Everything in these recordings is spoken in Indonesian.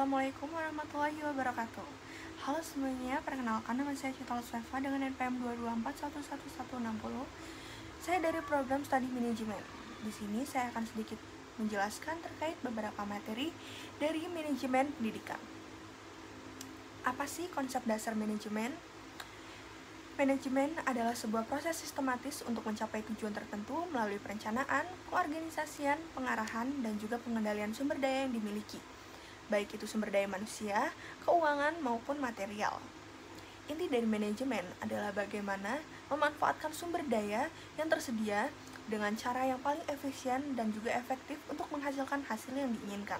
Assalamualaikum warahmatullahi wabarakatuh. Halo semuanya, perkenalkan nama saya Cita Luswefa dengan NPM 224111160. Saya dari program Studi Manajemen. Di sini saya akan sedikit menjelaskan terkait beberapa materi dari manajemen pendidikan. Apa sih konsep dasar manajemen? Manajemen adalah sebuah proses sistematis untuk mencapai tujuan tertentu melalui perencanaan, pengorganisasian, pengarahan, dan juga pengendalian sumber daya yang dimiliki, baik itu sumber daya manusia, keuangan, maupun material. Inti dari manajemen adalah bagaimana memanfaatkan sumber daya yang tersedia dengan cara yang paling efisien dan juga efektif untuk menghasilkan hasil yang diinginkan.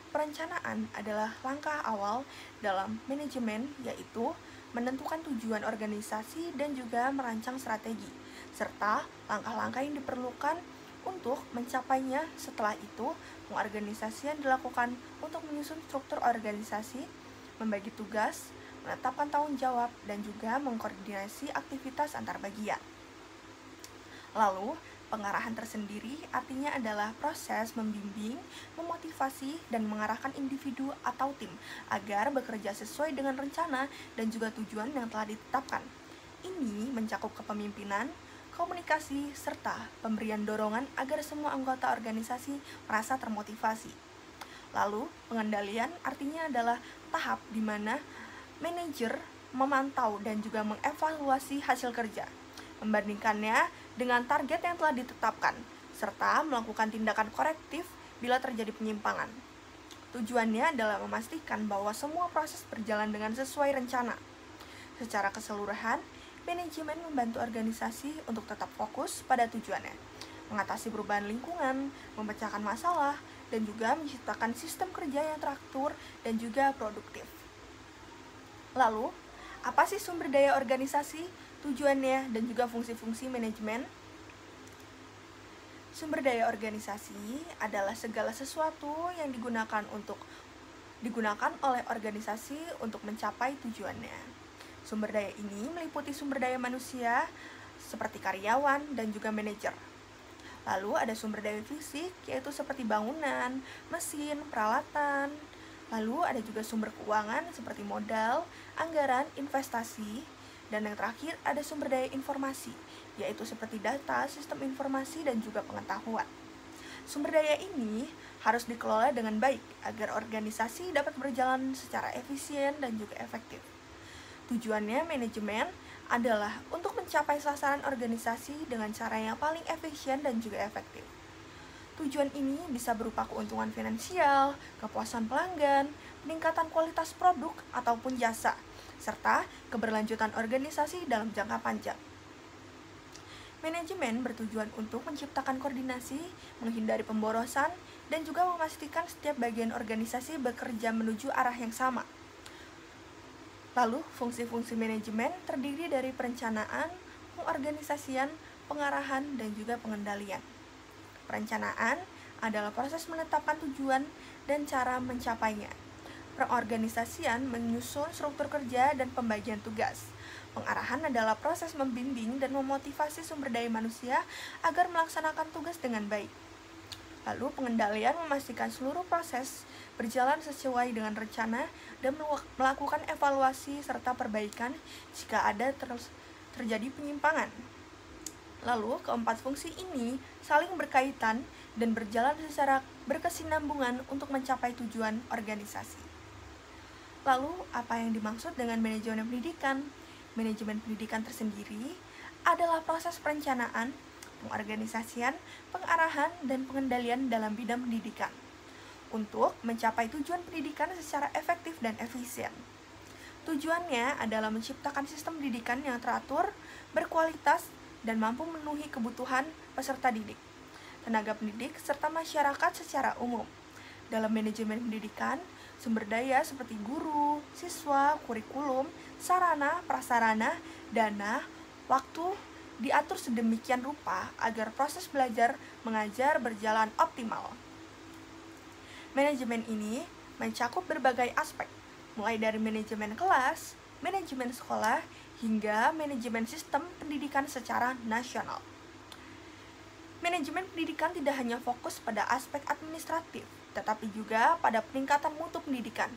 Perencanaan adalah langkah awal dalam manajemen, yaitu menentukan tujuan organisasi dan juga merancang strategi, serta langkah-langkah yang diperlukan untuk mencapainya. Setelah itu, pengorganisasian dilakukan untuk menyusun struktur organisasi, membagi tugas, menetapkan tanggung jawab, dan juga mengkoordinasi aktivitas antar bagian. Lalu, pengarahan tersendiri artinya adalah proses membimbing, memotivasi, dan mengarahkan individu atau tim agar bekerja sesuai dengan rencana dan juga tujuan yang telah ditetapkan. Ini mencakup kepemimpinan, komunikasi, serta pemberian dorongan agar semua anggota organisasi merasa termotivasi. Lalu, pengendalian artinya adalah tahap di mana manajer memantau dan juga mengevaluasi hasil kerja, membandingkannya dengan target yang telah ditetapkan, serta melakukan tindakan korektif bila terjadi penyimpangan. Tujuannya adalah memastikan bahwa semua proses berjalan dengan sesuai rencana. Secara keseluruhan, manajemen membantu organisasi untuk tetap fokus pada tujuannya, mengatasi perubahan lingkungan, memecahkan masalah, dan juga menciptakan sistem kerja yang teratur dan juga produktif. Lalu, apa sih sumber daya organisasi, tujuannya, dan juga fungsi-fungsi manajemen? Sumber daya organisasi adalah segala sesuatu yang digunakan oleh organisasi untuk mencapai tujuannya. Sumber daya ini meliputi sumber daya manusia seperti karyawan dan juga manajer. Lalu ada sumber daya fisik, yaitu seperti bangunan, mesin, peralatan. Lalu ada juga sumber keuangan seperti modal, anggaran, investasi. Dan yang terakhir ada sumber daya informasi, yaitu seperti data, sistem informasi, dan juga pengetahuan. Sumber daya ini harus dikelola dengan baik agar organisasi dapat berjalan secara efisien dan juga efektif. Tujuannya manajemen adalah untuk mencapai sasaran organisasi dengan cara yang paling efisien dan juga efektif. Tujuan ini bisa berupa keuntungan finansial, kepuasan pelanggan, peningkatan kualitas produk ataupun jasa, serta keberlanjutan organisasi dalam jangka panjang. Manajemen bertujuan untuk menciptakan koordinasi, menghindari pemborosan, dan juga memastikan setiap bagian organisasi bekerja menuju arah yang sama. Lalu, fungsi-fungsi manajemen terdiri dari perencanaan, pengorganisasian, pengarahan, dan juga pengendalian. Perencanaan adalah proses menetapkan tujuan dan cara mencapainya. Pengorganisasian menyusun struktur kerja dan pembagian tugas. Pengarahan adalah proses membimbing dan memotivasi sumber daya manusia agar melaksanakan tugas dengan baik. Lalu pengendalian memastikan seluruh proses berjalan sesuai dengan rencana dan melakukan evaluasi serta perbaikan jika ada terjadi penyimpangan. Lalu, keempat fungsi ini saling berkaitan dan berjalan secara berkesinambungan untuk mencapai tujuan organisasi. Lalu, apa yang dimaksud dengan manajemen pendidikan? Manajemen pendidikan tersendiri adalah proses perencanaan, pengorganisasian, pengarahan, dan pengendalian dalam bidang pendidikan untuk mencapai tujuan pendidikan secara efektif dan efisien. Tujuannya adalah menciptakan sistem pendidikan yang teratur, berkualitas, dan mampu memenuhi kebutuhan peserta didik, tenaga pendidik, serta masyarakat secara umum. Dalam manajemen pendidikan, sumber daya seperti guru, siswa, kurikulum, sarana, prasarana, dana, waktu diatur sedemikian rupa agar proses belajar mengajar berjalan optimal. Manajemen ini mencakup berbagai aspek, mulai dari manajemen kelas, manajemen sekolah, hingga manajemen sistem pendidikan secara nasional. Manajemen pendidikan tidak hanya fokus pada aspek administratif, tetapi juga pada peningkatan mutu pendidikan,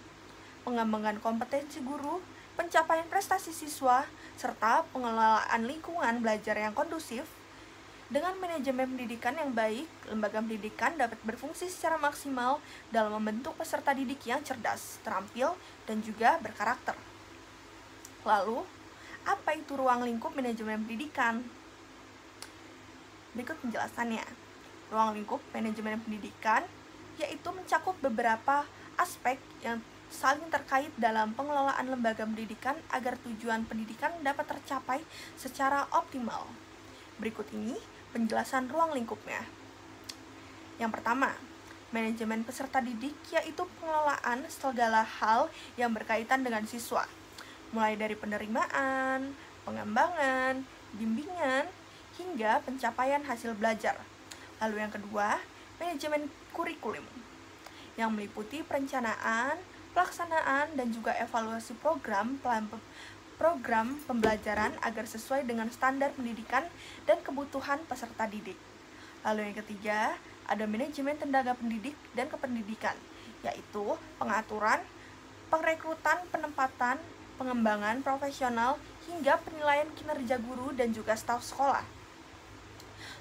pengembangan kompetensi guru, pencapaian prestasi siswa, serta pengelolaan lingkungan belajar yang kondusif. Dengan manajemen pendidikan yang baik, lembaga pendidikan dapat berfungsi secara maksimal dalam membentuk peserta didik yang cerdas, terampil, dan juga berkarakter. Lalu, apa itu ruang lingkup manajemen pendidikan? Berikut penjelasannya. Ruang lingkup manajemen pendidikan yaitu mencakup beberapa aspek yang saling terkait dalam pengelolaan lembaga pendidikan agar tujuan pendidikan dapat tercapai secara optimal. Berikut ini penjelasan ruang lingkupnya. Yang pertama, manajemen peserta didik yaitu pengelolaan segala hal yang berkaitan dengan siswa, mulai dari penerimaan, pengembangan, bimbingan, hingga pencapaian hasil belajar. Lalu yang kedua, manajemen kurikulum yang meliputi perencanaan, pelaksanaan, dan juga evaluasi program pembelajaran agar sesuai dengan standar pendidikan dan kebutuhan peserta didik. Lalu yang ketiga, ada manajemen tenaga pendidik dan kependidikan, yaitu pengaturan, perekrutan, penempatan, pengembangan profesional, hingga penilaian kinerja guru dan juga staf sekolah.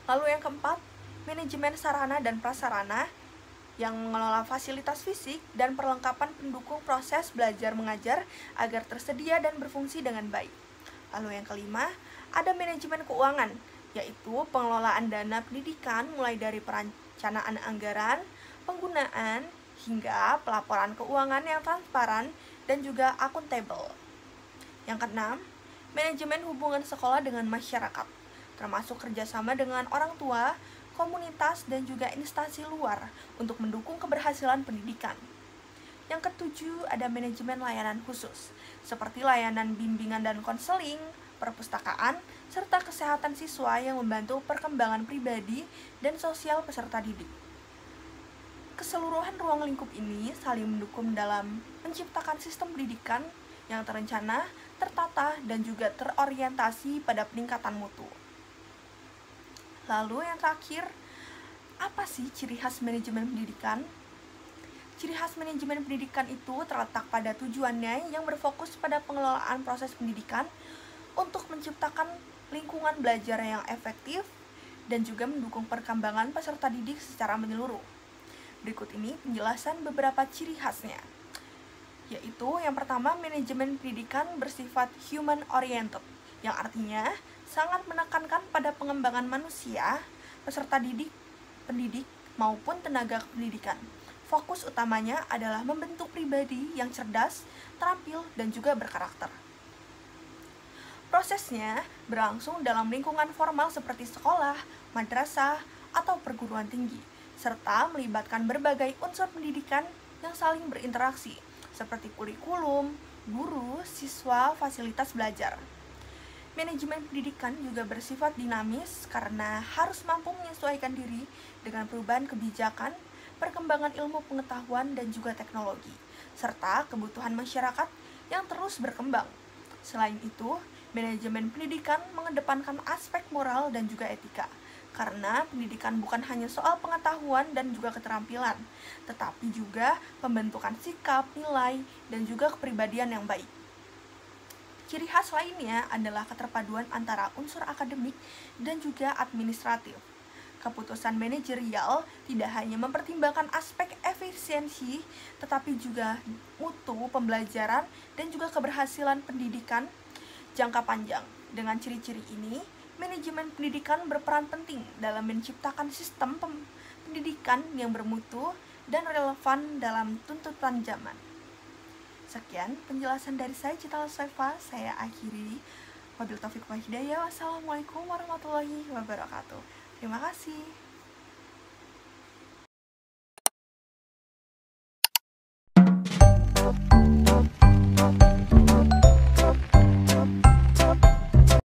Lalu yang keempat, manajemen sarana dan prasarana yang mengelola fasilitas fisik dan perlengkapan pendukung proses belajar mengajar agar tersedia dan berfungsi dengan baik. Lalu yang kelima, ada manajemen keuangan, yaitu pengelolaan dana pendidikan mulai dari perencanaan anggaran, penggunaan, hingga pelaporan keuangan yang transparan dan juga akuntabel. Yang keenam, manajemen hubungan sekolah dengan masyarakat, termasuk kerjasama dengan orang tua, komunitas, dan juga instansi luar untuk mendukung keberhasilan pendidikan. Yang ketujuh, ada manajemen layanan khusus, seperti layanan bimbingan dan konseling, perpustakaan, serta kesehatan siswa yang membantu perkembangan pribadi dan sosial peserta didik. Keseluruhan ruang lingkup ini saling mendukung dalam menciptakan sistem pendidikan yang terencana, tertata, dan juga terorientasi pada peningkatan mutu. Lalu yang terakhir, apa sih ciri khas manajemen pendidikan? Ciri khas manajemen pendidikan itu terletak pada tujuannya yang berfokus pada pengelolaan proses pendidikan untuk menciptakan lingkungan belajar yang efektif dan juga mendukung perkembangan peserta didik secara menyeluruh. Berikut ini penjelasan beberapa ciri khasnya, yaitu yang pertama, manajemen pendidikan bersifat human oriented, yang artinya sangat menekankan pada pengembangan manusia, peserta didik, pendidik, maupun tenaga pendidikan. Fokus utamanya adalah membentuk pribadi yang cerdas, terampil, dan juga berkarakter. Prosesnya berlangsung dalam lingkungan formal seperti sekolah, madrasah, atau perguruan tinggi, serta melibatkan berbagai unsur pendidikan yang saling berinteraksi, seperti kurikulum, guru, siswa, fasilitas belajar. Manajemen pendidikan juga bersifat dinamis karena harus mampu menyesuaikan diri dengan perubahan kebijakan, perkembangan ilmu pengetahuan dan juga teknologi, serta kebutuhan masyarakat yang terus berkembang. Selain itu, manajemen pendidikan mengedepankan aspek moral dan juga etika, karena pendidikan bukan hanya soal pengetahuan dan juga keterampilan, tetapi juga pembentukan sikap, nilai, dan juga kepribadian yang baik. Ciri khas lainnya adalah keterpaduan antara unsur akademik dan juga administratif. Keputusan manajerial tidak hanya mempertimbangkan aspek efisiensi, tetapi juga mutu pembelajaran dan juga keberhasilan pendidikan jangka panjang. Dengan ciri-ciri ini, manajemen pendidikan berperan penting dalam menciptakan sistem pendidikan yang bermutu dan relevan dalam tuntutan zaman. Sekian penjelasan dari saya, Cita Laseva. Saya akhiri. Wabillahi taufiq wal hidayah. Wassalamualaikum warahmatullahi wabarakatuh. Terima kasih.